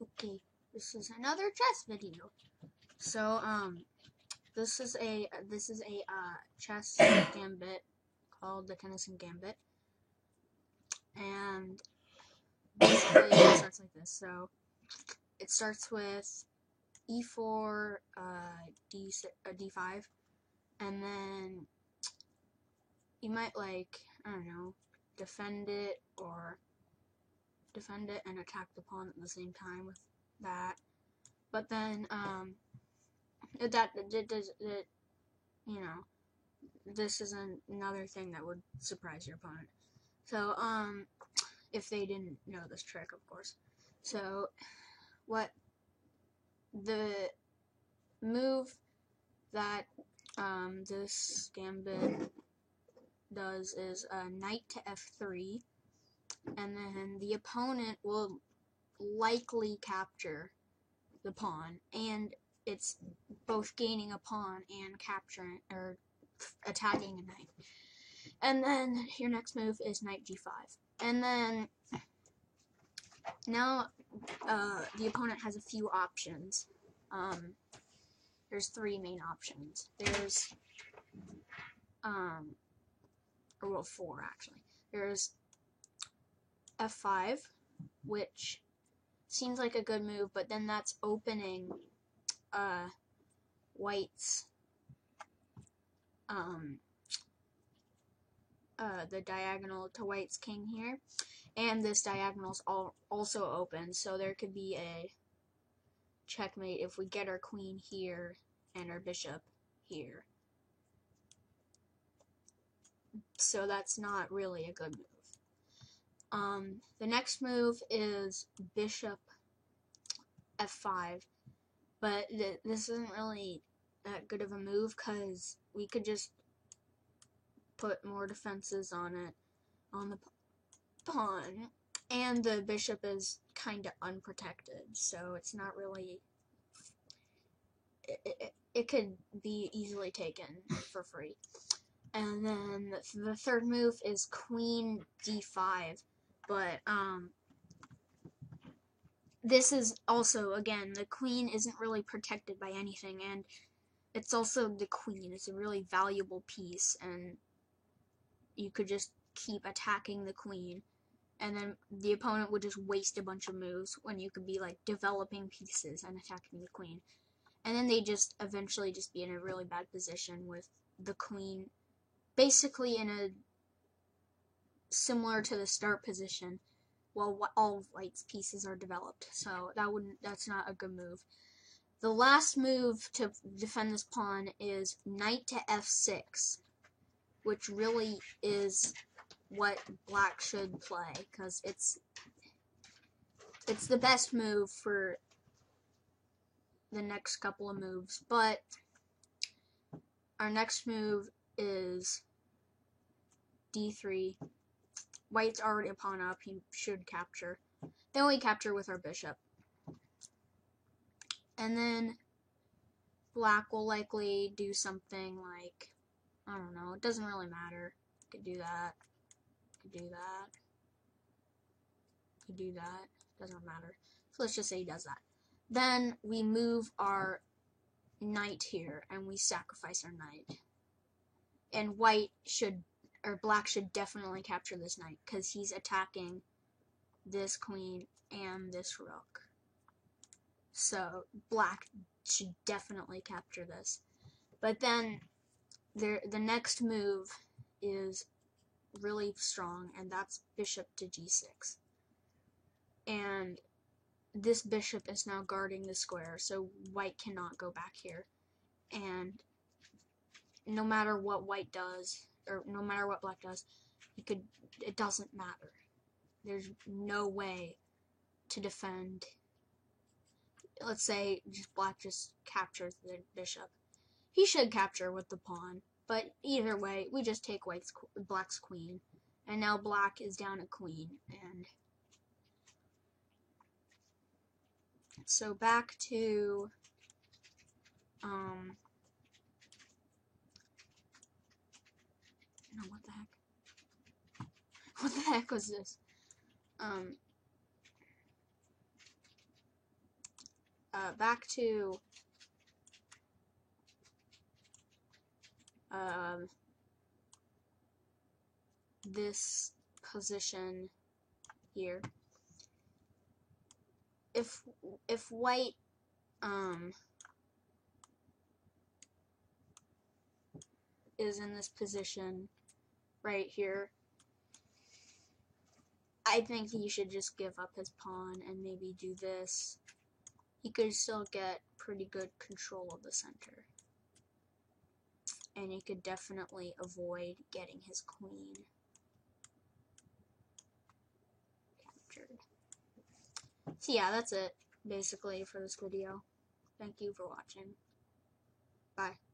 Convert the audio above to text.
Okay, this is another chess video. So, this is a chess gambit called the Tennyson Gambit, and basically it starts like this. So, it starts with e4, d5, and then you might, like, I don't know, defend it and attack the pawn at the same time with that. But then, you know, this is another thing that would surprise your opponent. So, if they didn't know this trick, of course. So, what the move that this gambit does is knight to f3, and then the opponent will likely capture the pawn, and it's both gaining a pawn and capturing or attacking a knight. And then your next move is knight g5, and then now the opponent has a few options. There's three main options. There's four actually. There's f5, which seems like a good move, but then that's opening white's the diagonal to white's king here, and this diagonal's also open, so there could be a checkmate if we get our queen here and our bishop here. So that's not really a good move. The next move is bishop f5, but this isn't really that good of a move because we could just put more defenses on it, on the pawn, and the bishop is kind of unprotected, so it's not really, it could be easily taken for free. And then the third move is queen d5, but this is also, again, the queen isn't really protected by anything, and it's also the queen. It's a really valuable piece, and you could just keep attacking the queen, and then the opponent would just waste a bunch of moves when you could be like developing pieces and attacking the queen. And then they just eventually just be in a really bad position with the queen basically in a similar to the start position while all of white's pieces are developed. So that's not a good move. The last move to defend this pawn is knight to f6, which really is what black should play because it's the best move for the next couple of moves. But our next move is d3. White's already a pawn up, he should capture. Then we capture with our bishop. And then black will likely do something like, I don't know, it doesn't really matter. Could do that, could do that, could do that, doesn't matter. So let's just say he does that. Then we move our knight here, and we sacrifice our knight. And black should definitely capture this knight, because he's attacking this queen and this rook. So black should definitely capture this. But then the next move is really strong, and that's bishop to g6. And this bishop is now guarding the square, so white cannot go back here. And no matter what white does, or no matter what black does, it doesn't matter. There's no way to defend. Let's say black just captures the bishop. He should capture with the pawn, but either way, we just take black's queen, and now black is down a queen. And so back to no, what the heck? What the heck was this? back to this position here. If white is in this position right here, I think he should just give up his pawn and maybe do this. He could still get pretty good control of the center. And he could definitely avoid getting his queen captured. So yeah, that's it basically for this video. Thank you for watching. Bye.